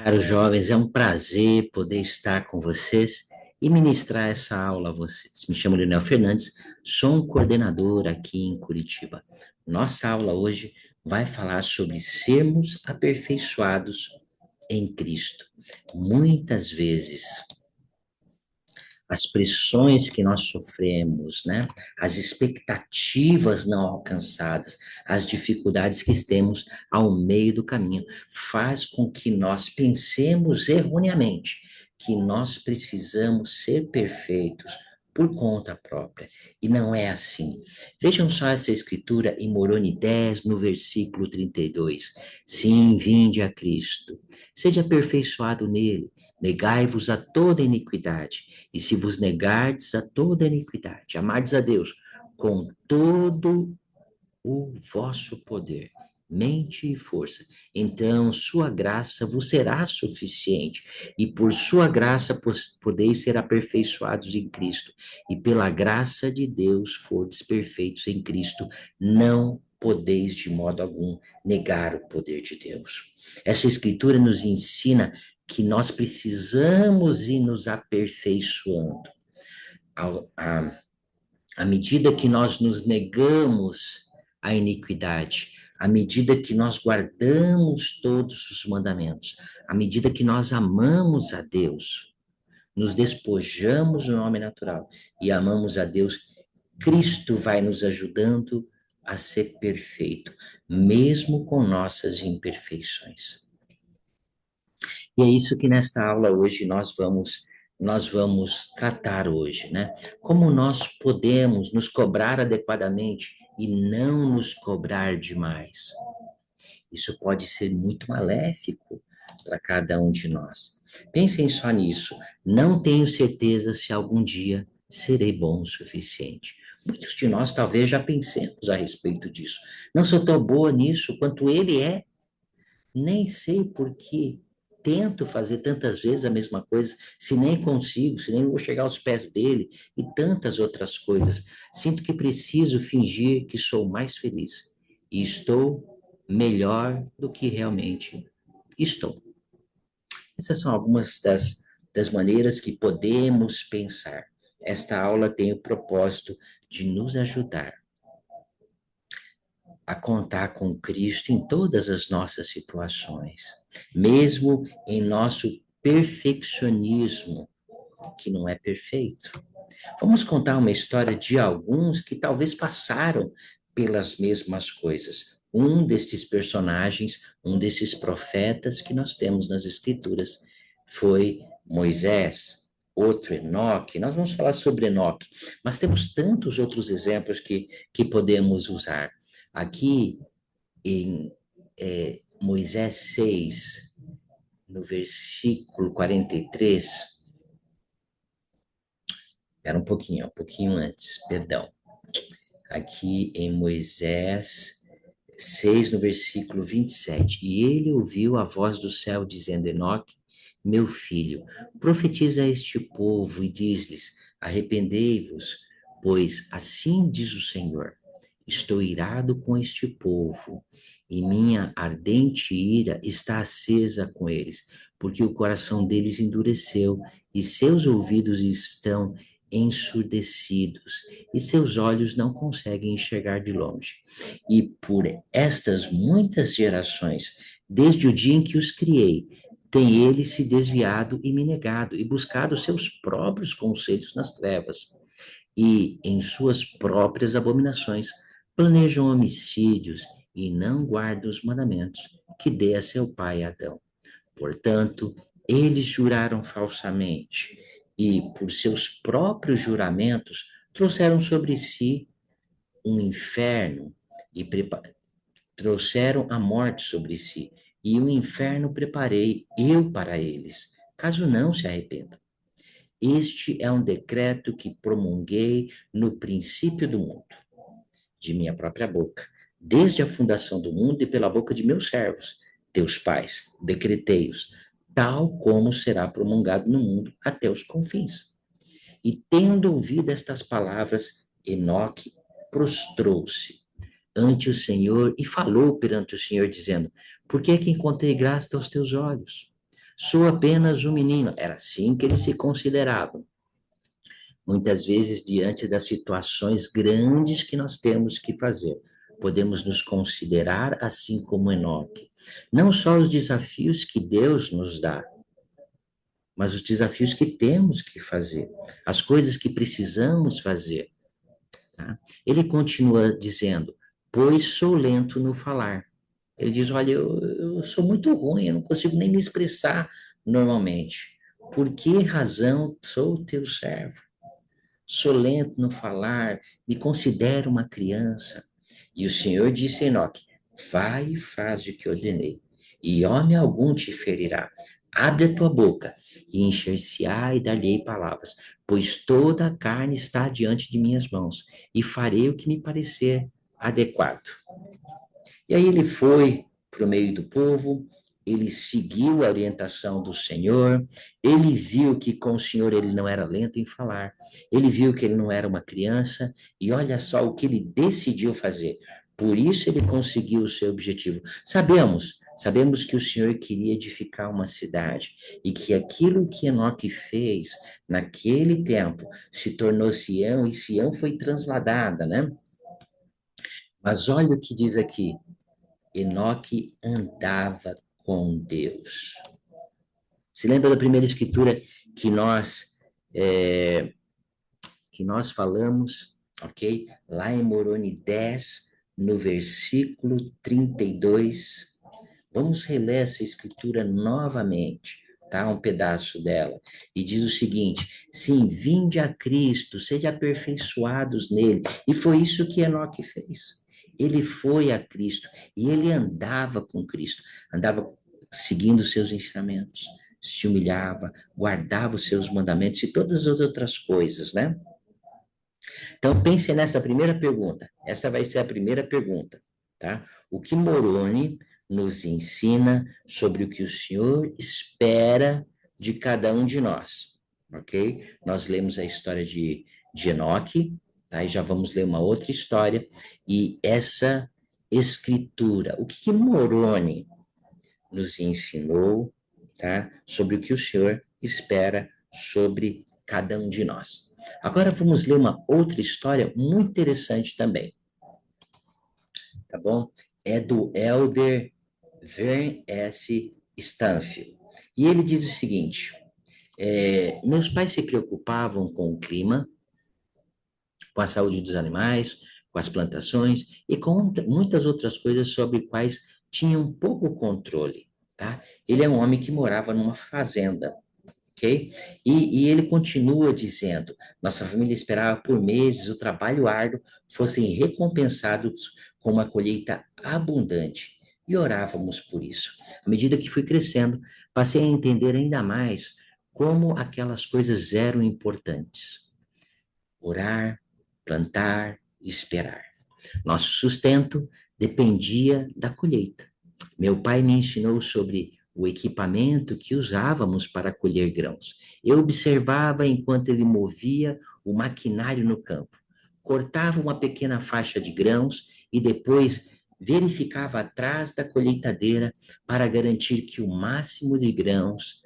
Caros jovens, é um prazer poder estar com vocês e ministrar essa aula a vocês. Me chamo Leonel Fernandes, sou um coordenador aqui em Curitiba. Nossa aula hoje vai falar sobre sermos aperfeiçoados em Cristo. Muitas vezes as pressões que nós sofremos, né? As expectativas não alcançadas, as dificuldades que temos ao meio do caminho, faz com que nós pensemos erroneamente que nós precisamos ser perfeitos por conta própria. E não é assim. Vejam só essa escritura em Moroni 10, no versículo 32. Sim, vinde a Cristo, seja aperfeiçoado nele, negai-vos a toda iniquidade, e se vos negardes a toda iniquidade, amardes a Deus com todo o vosso poder, mente e força, então sua graça vos será suficiente, e por sua graça podeis ser aperfeiçoados em Cristo, e pela graça de Deus fordes perfeitos em Cristo, não podeis de modo algum negar o poder de Deus. Essa escritura nos ensina que nós precisamos ir nos aperfeiçoando. À medida que nós nos negamos à iniquidade, à medida que nós guardamos todos os mandamentos, à medida que nós amamos a Deus, nos despojamos do homem natural e amamos a Deus, Cristo vai nos ajudando a ser perfeito, mesmo com nossas imperfeições. E é isso que nesta aula hoje nós vamos tratar hoje, né? Como nós podemos nos cobrar adequadamente e não nos cobrar demais. Isso pode ser muito maléfico para cada um de nós. Pensem só nisso. Não tenho certeza se algum dia serei bom o suficiente. Muitos de nós talvez já pensemos a respeito disso. Não sou tão boa nisso quanto ele é. Nem sei por que tento fazer tantas vezes a mesma coisa, se nem consigo, se nem vou chegar aos pés dele e tantas outras coisas. Sinto que preciso fingir que sou mais feliz e estou melhor do que realmente estou. Essas são algumas das maneiras que podemos pensar. Esta aula tem o propósito de nos ajudar a contar com Cristo em todas as nossas situações, mesmo em nosso perfeccionismo, que não é perfeito. Vamos contar uma história de alguns que talvez passaram pelas mesmas coisas. Um destes personagens, um desses profetas que nós temos nas Escrituras, foi Moisés. Outro, Enoque. Nós vamos falar sobre Enoque, mas temos tantos outros exemplos que podemos usar. Aqui em Moisés 6, no versículo 43, era um pouquinho antes, perdão. Aqui em Moisés 6, no versículo 27. E ele ouviu a voz do céu dizendo: Enoque, meu filho, profetiza a este povo e diz-lhes: arrependei-vos, pois assim diz o Senhor: estou irado com este povo, e minha ardente ira está acesa com eles, porque o coração deles endureceu, e seus ouvidos estão ensurdecidos, e seus olhos não conseguem enxergar de longe. E por estas muitas gerações, desde o dia em que os criei, tem ele se desviado e me negado, e buscado seus próprios conselhos nas trevas, e em suas próprias abominações planejam homicídios e não guardam os mandamentos que dei a seu pai Adão. Portanto, eles juraram falsamente e, por seus próprios juramentos, trouxeram sobre si um inferno e trouxeram a morte sobre si. E o inferno preparei eu para eles, caso não se arrependam. Este é um decreto que promulguei no princípio do mundo, de minha própria boca, desde a fundação do mundo e pela boca de meus servos, teus pais, decretei-os, tal como será promulgado no mundo até os confins. E tendo ouvido estas palavras, Enoque prostrou-se ante o Senhor e falou perante o Senhor, dizendo: por que é que encontrei graça aos teus olhos? Sou apenas um menino. Era assim que eles se consideravam. Muitas vezes, diante das situações grandes que nós temos que fazer, podemos nos considerar assim como Enoque. Não só os desafios que Deus nos dá, mas os desafios que temos que fazer, as coisas que precisamos fazer. Tá? Ele continua dizendo: pois sou lento no falar. Ele diz: olha, eu sou muito ruim, eu não consigo nem me expressar normalmente. Por que razão sou teu servo? Sou lento no falar, me considero uma criança. E o Senhor disse a Enoque: vai e faz o que ordenei, e homem algum te ferirá. Abre a tua boca, e encher-se-á e dar-lhe-ei palavras, pois toda a carne está diante de minhas mãos, e farei o que me parecer adequado. E aí ele foi para o meio do povo, ele seguiu a orientação do Senhor, ele viu que com o Senhor ele não era lento em falar, ele viu que ele não era uma criança, e olha só o que ele decidiu fazer. Por isso ele conseguiu o seu objetivo. Sabemos que o Senhor queria edificar uma cidade e que aquilo que Enoque fez naquele tempo se tornou Sião e Sião foi transladada, né? Mas olha o que diz aqui: Enoque andava com Deus. Se lembra da primeira escritura que nós é, que nós falamos, ok? Lá em Moroni 10, no versículo 32. Vamos reler essa escritura novamente, tá? Um pedaço dela. E diz o seguinte: sim, vinde a Cristo, sede aperfeiçoados nele. E foi isso que Enoque fez. Ele foi a Cristo e ele andava com Cristo, andava seguindo os seus ensinamentos, se humilhava, guardava os seus mandamentos e todas as outras coisas, né? Então pense nessa primeira pergunta. Essa vai ser a primeira pergunta, tá? O que Moroni nos ensina sobre o que o Senhor espera de cada um de nós, ok? Nós lemos a história de Enoque, tá? E já vamos ler uma outra história. E essa escritura, o que Moroni nos ensinou, tá? Sobre o que o Senhor espera sobre cada um de nós. Agora vamos ler uma outra história muito interessante também, tá bom? É do Elder Vern S. Stanfield. E ele diz o seguinte: meus pais se preocupavam com o clima, com a saúde dos animais, com as plantações e com muitas outras coisas sobre quais tinham pouco controle, tá? Ele é um homem que morava numa fazenda, ok? E ele continua dizendo: nossa família esperava por meses o trabalho árduo fossem recompensados com uma colheita abundante e orávamos por isso. À medida que fui crescendo, passei a entender ainda mais como aquelas coisas eram importantes. Orar, plantar, esperar. Nosso sustento dependia da colheita. Meu pai me ensinou sobre o equipamento que usávamos para colher grãos. Eu observava enquanto ele movia o maquinário no campo. Cortava uma pequena faixa de grãos e depois verificava atrás da colheitadeira para garantir que o máximo de grãos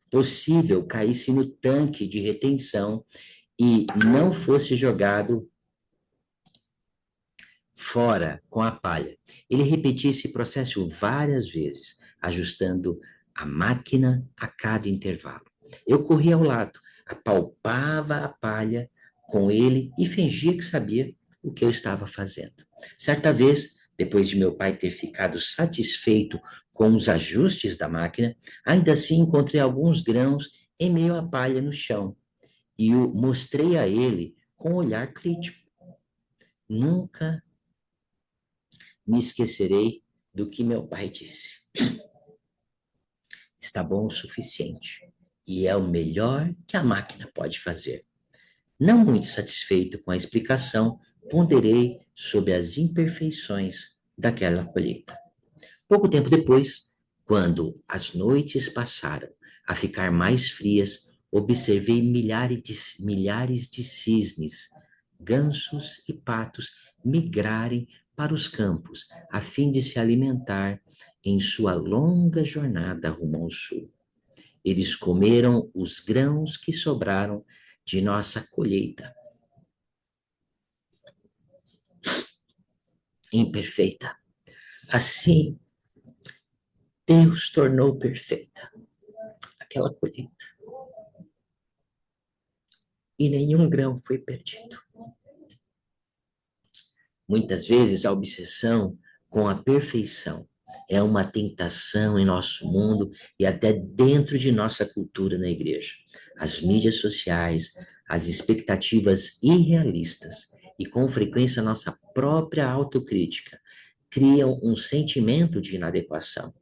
possível caísse no tanque de retenção e não fosse jogado fora com a palha. Ele repetia esse processo várias vezes, ajustando a máquina a cada intervalo. Eu corria ao lado, apalpava a palha com ele e fingia que sabia o que eu estava fazendo. Certa vez, depois de meu pai ter ficado satisfeito com os ajustes da máquina, ainda assim encontrei alguns grãos em meio à palha no chão e o mostrei a ele com um olhar crítico. Nunca me esquecerei do que meu pai disse. Está bom o suficiente. E é o melhor que a máquina pode fazer. Não muito satisfeito com a explicação, ponderei sobre as imperfeições daquela colheita. Pouco tempo depois, quando as noites passaram a ficar mais frias, observei milhares de cisnes, gansos e patos migrarem para os campos, a fim de se alimentar em sua longa jornada rumo ao sul. Eles comeram os grãos que sobraram de nossa colheita imperfeita. Assim, Deus tornou perfeita aquela colheita. E nenhum grão foi perdido. Muitas vezes a obsessão com a perfeição é uma tentação em nosso mundo e até dentro de nossa cultura na igreja. As mídias sociais, as expectativas irrealistas e com frequência nossa própria autocrítica criam um sentimento de inadequação,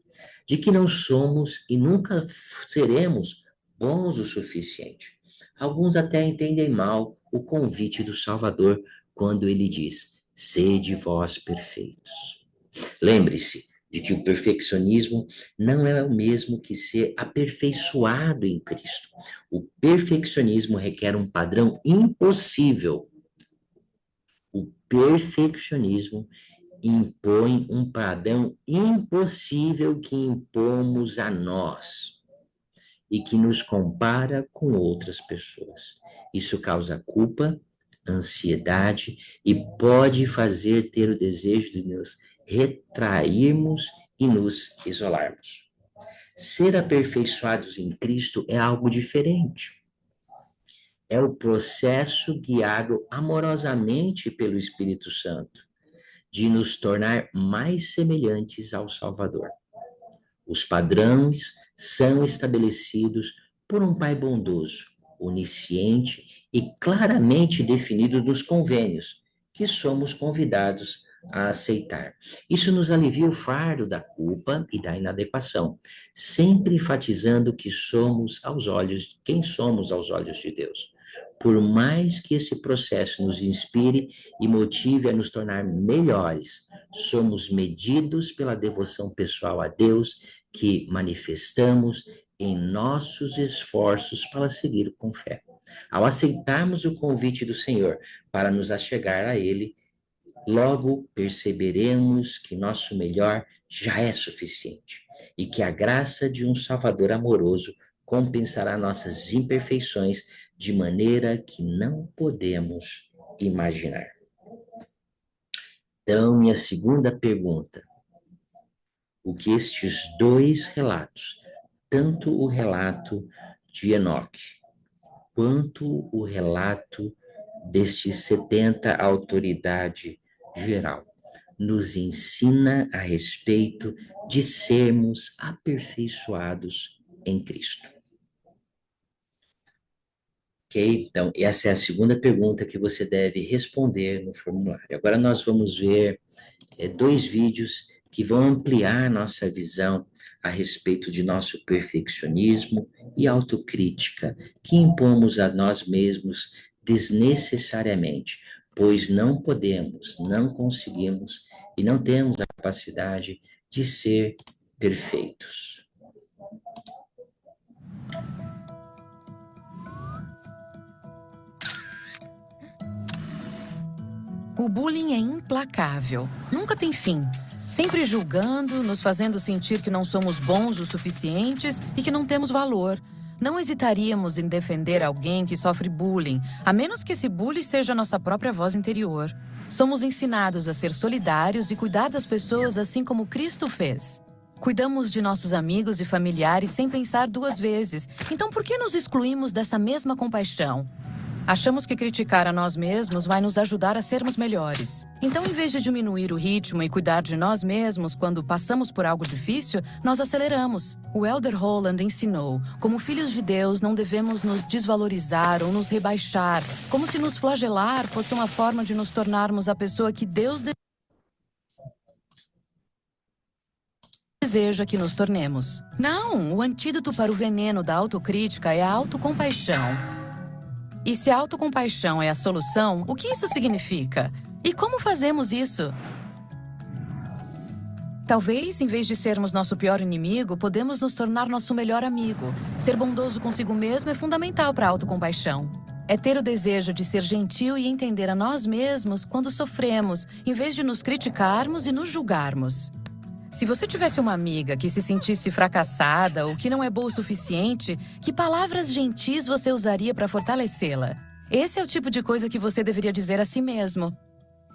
de que não somos e nunca seremos bons o suficiente. Alguns até entendem mal o convite do Salvador quando ele diz: sede vós perfeitos. Lembre-se de que o perfeccionismo não é o mesmo que ser aperfeiçoado em Cristo. O perfeccionismo requer um padrão impossível. O perfeccionismo impõe um padrão impossível que impomos a nós e que nos compara com outras pessoas. Isso causa culpa, ansiedade e pode fazer ter o desejo de nos retrairmos e nos isolarmos. Ser aperfeiçoados em Cristo é algo diferente. É o processo guiado amorosamente pelo Espírito Santo de nos tornar mais semelhantes ao Salvador. Os padrões são estabelecidos por um Pai bondoso, onisciente e claramente definidos nos convênios que somos convidados a aceitar. Isso nos alivia o fardo da culpa e da inadequação, sempre enfatizando que somos aos olhos, quem somos aos olhos de Deus. Por mais que esse processo nos inspire e motive a nos tornar melhores, somos medidos pela devoção pessoal a Deus que manifestamos em nossos esforços para seguir com fé. Ao aceitarmos o convite do Senhor para nos achegar a Ele, logo perceberemos que nosso melhor já é suficiente e que a graça de um Salvador amoroso compensará nossas imperfeições de maneira que não podemos imaginar. Então, minha segunda pergunta: o que estes dois relatos, tanto o relato de Enoque, quanto o relato destes 70 autoridade geral, nos ensina a respeito de sermos aperfeiçoados em Cristo? Ok? Então, essa é a segunda pergunta que você deve responder no formulário. Agora nós vamos ver dois vídeos que vão ampliar nossa visão a respeito de nosso perfeccionismo e autocrítica que impomos a nós mesmos desnecessariamente, pois não podemos, não conseguimos e não temos a capacidade de ser perfeitos. O bullying é implacável, nunca tem fim. Sempre julgando, nos fazendo sentir que não somos bons o suficientes e que não temos valor. Não hesitaríamos em defender alguém que sofre bullying, a menos que esse bullying seja nossa própria voz interior. Somos ensinados a ser solidários e cuidar das pessoas assim como Cristo fez. Cuidamos de nossos amigos e familiares sem pensar duas vezes. Então, por que nos excluímos dessa mesma compaixão? Achamos que criticar a nós mesmos vai nos ajudar a sermos melhores. Então, em vez de diminuir o ritmo e cuidar de nós mesmos quando passamos por algo difícil, nós aceleramos. O Elder Holland ensinou: como filhos de Deus, não devemos nos desvalorizar ou nos rebaixar, como se nos flagelar fosse uma forma de nos tornarmos a pessoa que Deus deseja que nos tornemos. Não, o antídoto para o veneno da autocrítica é a autocompaixão. E se a autocompaixão é a solução, o que isso significa? E como fazemos isso? Talvez, em vez de sermos nosso pior inimigo, podemos nos tornar nosso melhor amigo. Ser bondoso consigo mesmo é fundamental para a autocompaixão. É ter o desejo de ser gentil e entender a nós mesmos quando sofremos, em vez de nos criticarmos e nos julgarmos. Se você tivesse uma amiga que se sentisse fracassada ou que não é boa o suficiente, que palavras gentis você usaria para fortalecê-la? Esse é o tipo de coisa que você deveria dizer a si mesmo.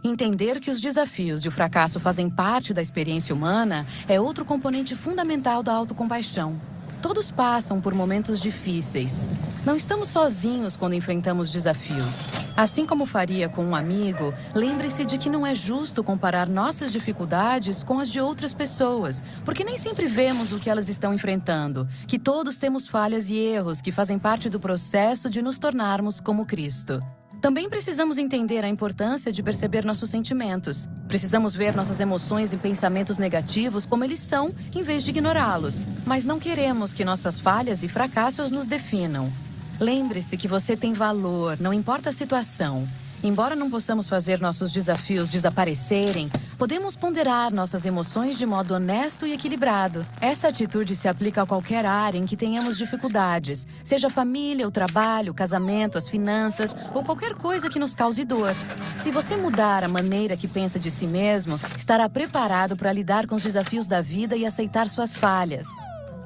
Entender que os desafios e o fracasso fazem parte da experiência humana é outro componente fundamental da autocompaixão. Todos passam por momentos difíceis. Não estamos sozinhos quando enfrentamos desafios. Assim como faria com um amigo, lembre-se de que não é justo comparar nossas dificuldades com as de outras pessoas, porque nem sempre vemos o que elas estão enfrentando, que todos temos falhas e erros que fazem parte do processo de nos tornarmos como Cristo. Também precisamos entender a importância de perceber nossos sentimentos. Precisamos ver nossas emoções e pensamentos negativos como eles são, em vez de ignorá-los. Mas não queremos que nossas falhas e fracassos nos definam. Lembre-se que você tem valor, não importa a situação. Embora não possamos fazer nossos desafios desaparecerem, podemos ponderar nossas emoções de modo honesto e equilibrado. Essa atitude se aplica a qualquer área em que tenhamos dificuldades, seja a família, o trabalho, o casamento, as finanças ou qualquer coisa que nos cause dor. Se você mudar a maneira que pensa de si mesmo, estará preparado para lidar com os desafios da vida e aceitar suas falhas.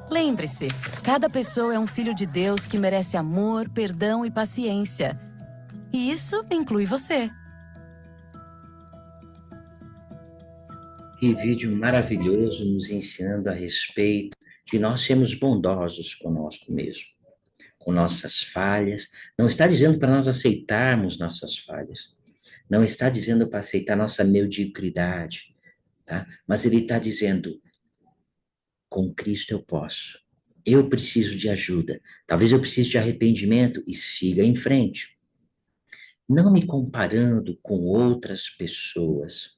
Lembre-se, cada pessoa é um filho de Deus que merece amor, perdão e paciência. E isso inclui você. Que vídeo maravilhoso nos ensinando a respeito de nós sermos bondosos conosco mesmo, com nossas falhas. Não está dizendo para nós aceitarmos nossas falhas. Não está dizendo para aceitar nossa mediocridade, tá? Mas ele está dizendo, com Cristo eu posso. Eu preciso de ajuda. Talvez eu precise de arrependimento e siga em frente. Não me comparando com outras pessoas.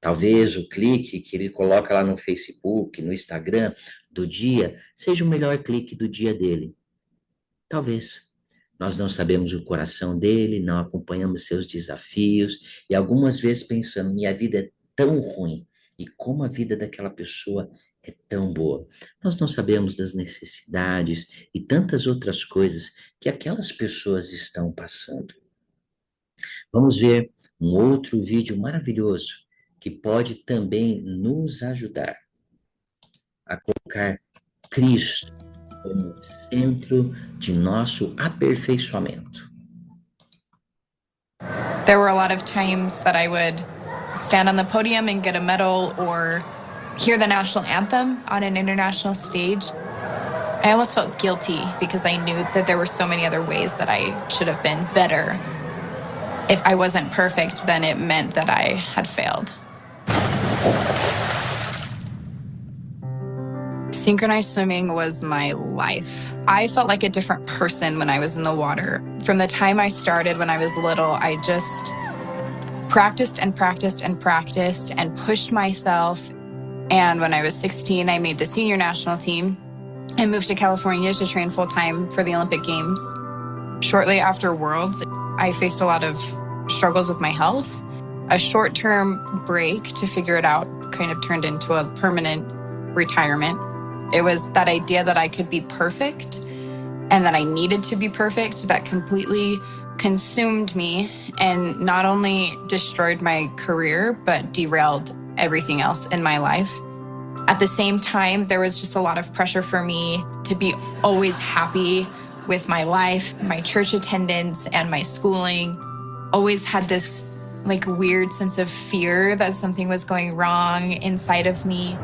Talvez o clique que ele coloca lá no Facebook, no Instagram, do dia, seja o melhor clique do dia dele. Talvez. Nós não sabemos o coração dele, não acompanhamos seus desafios, e algumas vezes pensando, minha vida é tão ruim, e como a vida daquela pessoa é tão boa. Nós não sabemos das necessidades e tantas outras coisas que aquelas pessoas estão passando. Vamos ver um outro vídeo maravilhoso que pode também nos ajudar a colocar Cristo como centro de nosso aperfeiçoamento. There were a lot of times that I would stand on the podium and get a medal or hear the national anthem on an international stage. I almost felt guilty because I knew that there were so many other ways that I should have been better. If I wasn't perfect, then it meant that I had failed. Synchronized swimming was my life. I felt like a different person when I was in the water. From the time I started when I was little, I just practiced and practiced and practiced and pushed myself. And when I was 16, I made the senior national team and moved to California to train full-time for the Olympic Games. Shortly after Worlds, I faced a lot of struggles with my health. A short-term break to figure it out kind of turned into a permanent retirement. It was that idea that I could be perfect and that I needed to be perfect that completely consumed me and not only destroyed my career, but derailed everything else in my life. At the same time, there was just a lot of pressure for me to be always happy with my life, my church attendance, and my schooling. Always had this like weird sense of fear that something was going wrong inside of me.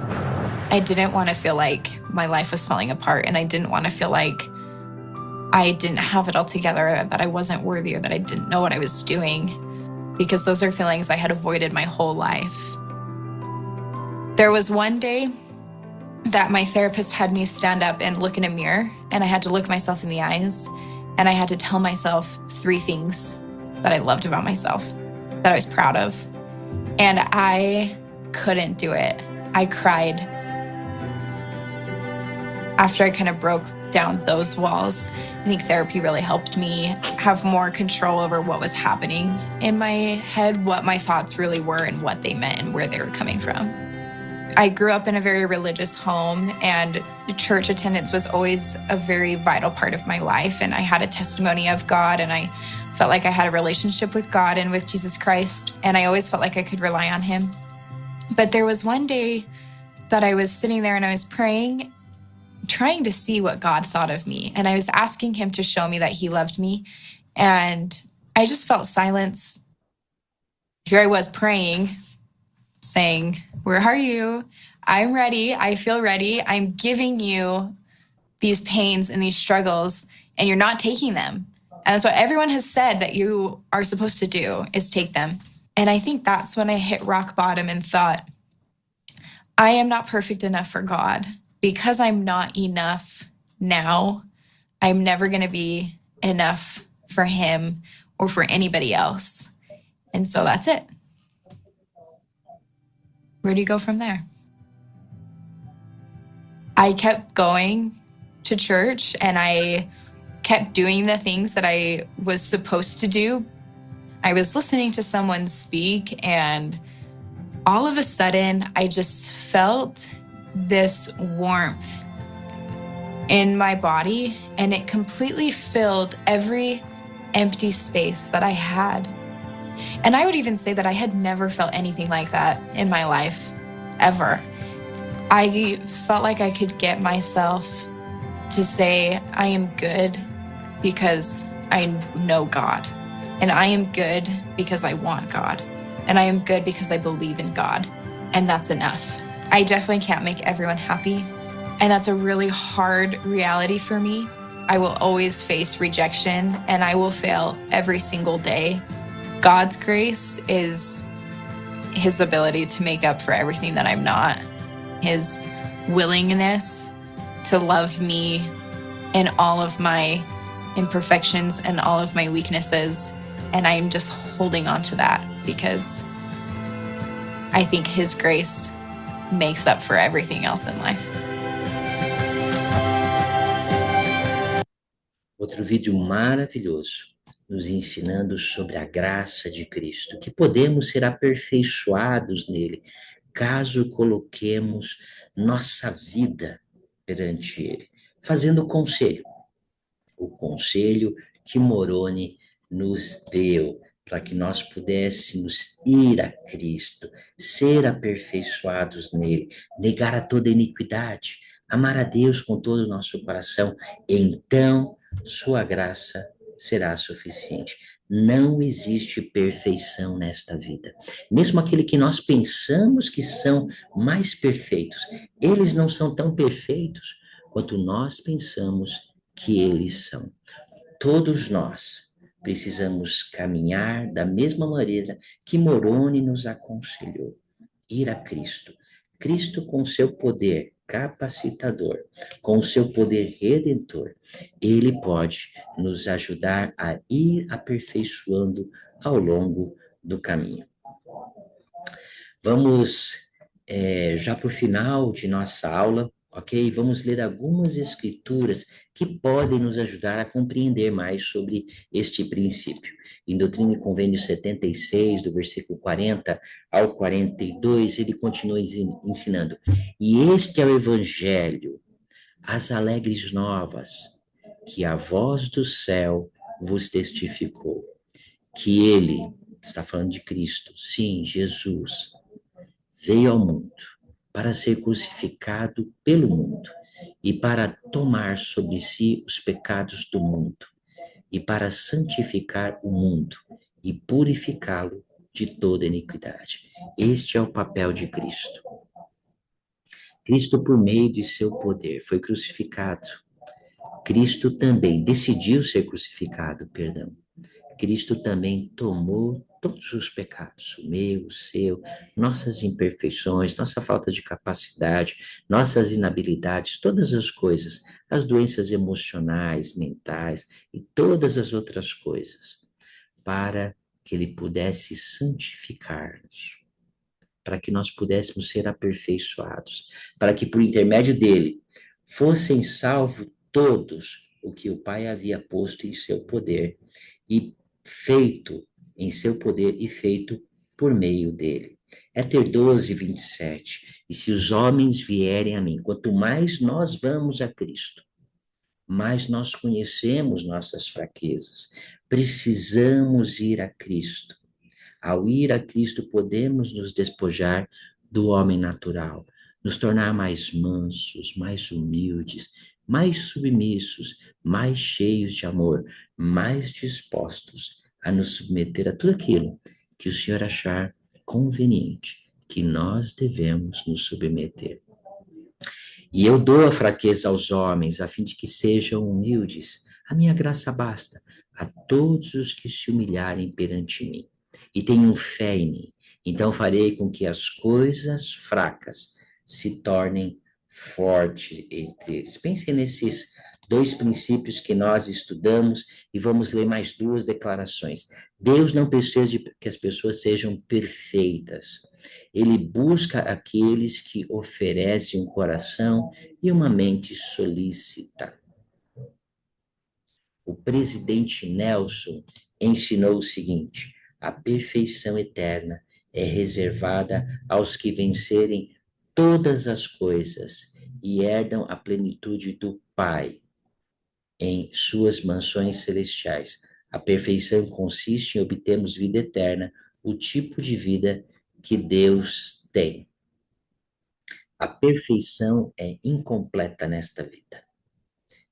I didn't want to feel like my life was falling apart, and I didn't want to feel like I didn't have it all together, that I wasn't worthy, or that I didn't know what I was doing, because those are feelings I had avoided my whole life. There was one day that my therapist had me stand up and look in a mirror, and I had to look myself in the eyes, and I had to tell myself 3 things that I loved about myself, that I was proud of. And I couldn't do it. I cried. After I kind of broke down those walls, I think therapy really helped me have more control over what was happening in my head, what my thoughts really were and what they meant and where they were coming from. I grew up in a very religious home, and church attendance was always a very vital part of my life. And I had a testimony of God, and I felt like I had a relationship with God and with Jesus Christ. And I always felt like I could rely on him. But there was one day that I was sitting there and I was praying, trying to see what God thought of me. And I was asking him to show me that he loved me. And I just felt silence. Here I was praying, saying, where are you? I'm ready. I feel ready. I'm giving you these pains and these struggles, and you're not taking them. And that's what everyone has said that you are supposed to do, is take them. And I think that's when I hit rock bottom and thought, I am not perfect enough for God. Because I'm not enough now, I'm never going to be enough for him or for anybody else. And so that's it. Where do you go from there? I kept going to church and I kept doing the things that I was supposed to do. I was listening to someone speak, and all of a sudden I just felt this warmth in my body, and it completely filled every empty space that I had. And I would even say that I had never felt anything like that in my life, ever. I felt like I could get myself to say, I am good because I know God. And I am good because I want God. And I am good because I believe in God. And that's enough. I definitely can't make everyone happy. And that's a really hard reality for me. I will always face rejection and I will fail every single day. God's grace is his ability to make up for everything that I'm not. His willingness to love me in all of my imperfections and all of my weaknesses. And I'm just holding on to that because I think his grace makes up for everything else in life. Outro vídeo maravilhoso, nos ensinando sobre a graça de Cristo, que podemos ser aperfeiçoados nele, caso coloquemos nossa vida perante ele, fazendo o conselho que Moroni nos deu, para que nós pudéssemos ir a Cristo, ser aperfeiçoados nele, negar a toda iniquidade, amar a Deus com todo o nosso coração, então sua graça será suficiente. Não existe perfeição nesta vida. Mesmo aquele que nós pensamos que são mais perfeitos, eles não são tão perfeitos quanto nós pensamos que eles são. Todos nós precisamos caminhar da mesma maneira que Moroni nos aconselhou, ir a Cristo. Cristo, com seu poder capacitador, com seu poder redentor, ele pode nos ajudar a ir aperfeiçoando ao longo do caminho. Vamos já para o final de nossa aula, ok? Vamos ler algumas escrituras que podem nos ajudar a compreender mais sobre este princípio. Em Doutrina e Convênio 76, do versículo 40 ao 42, ele continua ensinando. E este é o Evangelho, as alegres novas, que a voz do céu vos testificou. Que ele, está falando de Cristo, sim, Jesus, veio ao mundo para ser crucificado pelo mundo e para tomar sobre si os pecados do mundo e para santificar o mundo e purificá-lo de toda iniquidade. Este é o papel de Cristo. Cristo, por meio de seu poder, foi crucificado. Cristo também decidiu ser crucificado, perdão. Cristo também tomou todos os pecados, o meu, o seu, nossas imperfeições, nossa falta de capacidade, nossas inabilidades, todas as coisas, as doenças emocionais, mentais e todas as outras coisas, para que ele pudesse santificar-nos, para que nós pudéssemos ser aperfeiçoados, para que por intermédio dele fossem salvos todos o que o Pai havia posto em seu poder e feito em seu poder e feito por meio dele. Éter 12, 27. E se os homens vierem a mim, quanto mais nós vamos a Cristo, mais nós conhecemos nossas fraquezas. Precisamos ir a Cristo. Ao ir a Cristo, podemos nos despojar do homem natural, nos tornar mais mansos, mais humildes, mais submissos, mais cheios de amor, mais dispostos a nos submeter a tudo aquilo que o Senhor achar conveniente, que nós devemos nos submeter. E eu dou a fraqueza aos homens, a fim de que sejam humildes. A minha graça basta a todos os que se humilharem perante mim e tenham fé em mim. Então farei com que as coisas fracas se tornem fortes entre eles. Pensem nesses dois princípios que nós estudamos e vamos ler mais duas declarações. Deus não precisa de que as pessoas sejam perfeitas. Ele busca aqueles que oferecem um coração e uma mente solícita. O presidente Nelson ensinou o seguinte: a perfeição eterna é reservada aos que vencerem todas as coisas e herdam a plenitude do Pai em suas mansões celestiais. A perfeição consiste em obtermos vida eterna, o tipo de vida que Deus tem. A perfeição é incompleta nesta vida.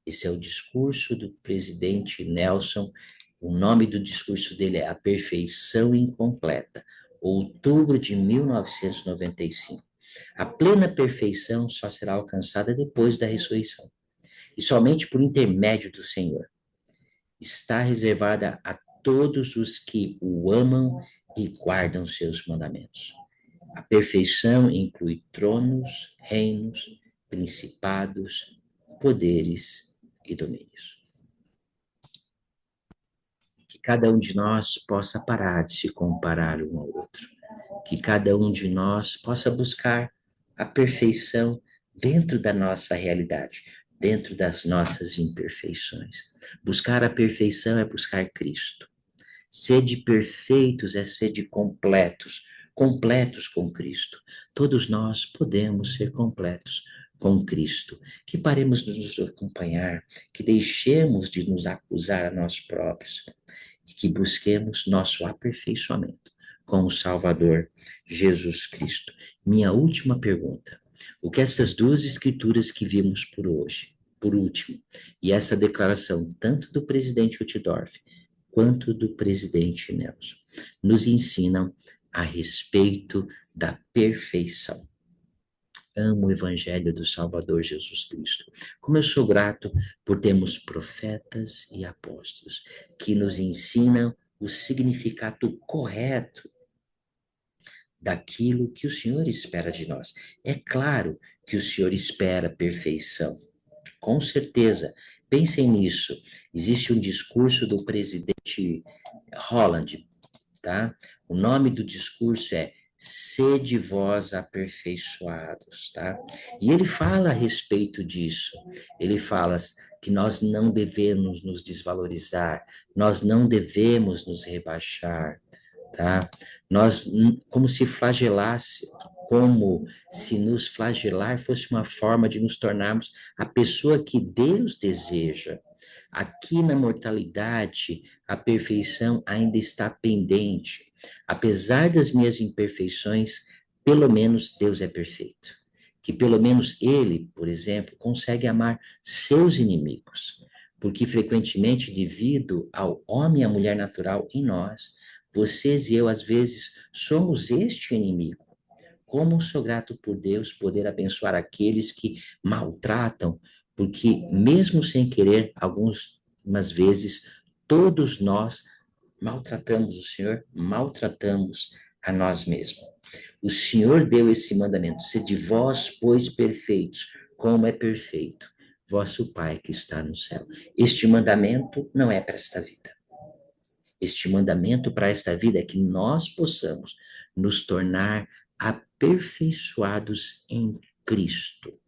Esse é o discurso do presidente Nelson. O nome do discurso dele é A Perfeição Incompleta, outubro de 1995. A plena perfeição só será alcançada depois da ressurreição, e somente por intermédio do Senhor. Está reservada a todos os que o amam e guardam seus mandamentos. A perfeição inclui tronos, reinos, principados, poderes e domínios. Que cada um de nós possa parar de se comparar um ao outro. Que cada um de nós possa buscar a perfeição dentro da nossa realidade, dentro das nossas imperfeições. Buscar a perfeição é buscar Cristo. Sede perfeitos é sede completos, completos com Cristo. Todos nós podemos ser completos com Cristo. Que paremos de nos acompanhar, que deixemos de nos acusar a nós próprios e que busquemos nosso aperfeiçoamento com o Salvador Jesus Cristo. Minha última pergunta: o que essas duas escrituras que vimos por hoje, por último, e essa declaração tanto do presidente Uchtdorf quanto do presidente Nelson nos ensinam a respeito da perfeição? Amo o evangelho do Salvador Jesus Cristo. Como eu sou grato por termos profetas e apóstolos que nos ensinam o significado correto daquilo que o Senhor espera de nós. É claro que o Senhor espera perfeição, com certeza. Pensem nisso. Existe um discurso do presidente Holland, tá? O nome do discurso é Sede vós aperfeiçoados, tá? E ele fala a respeito disso. Ele fala que nós não devemos nos desvalorizar, nós não devemos nos rebaixar, tá? Nós, como se flagelasse, como se nos flagelar fosse uma forma de nos tornarmos a pessoa que Deus deseja. Aqui na mortalidade, a perfeição ainda está pendente. Apesar das minhas imperfeições, pelo menos Deus é perfeito. Que pelo menos Ele, por exemplo, consegue amar seus inimigos. Porque frequentemente, devido ao homem e à mulher natural em nós, vocês e eu, às vezes, somos este inimigo. Como sou grato por Deus poder abençoar aqueles que maltratam, porque mesmo sem querer, algumas vezes, todos nós maltratamos o Senhor, maltratamos a nós mesmos. O Senhor deu esse mandamento: sede vós, pois, perfeitos, como é perfeito vosso Pai que está no céu. Este mandamento não é para esta vida. Este mandamento para esta vida é que nós possamos nos tornar aperfeiçoados em Cristo,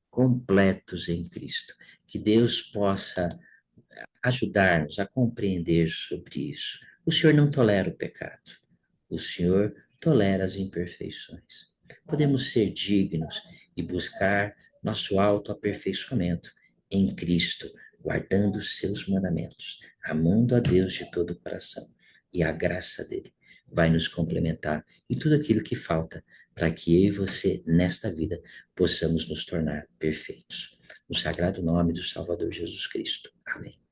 completos em Cristo. Que Deus possa ajudar-nos a compreender sobre isso. O Senhor não tolera o pecado. O Senhor tolera as imperfeições. Podemos ser dignos e buscar nosso autoaperfeiçoamento em Cristo, guardando os seus mandamentos, amando a Deus de todo o coração. E a graça dele vai nos complementar em tudo aquilo que falta para que eu e você, nesta vida, possamos nos tornar perfeitos. No sagrado nome do Salvador Jesus Cristo. Amém.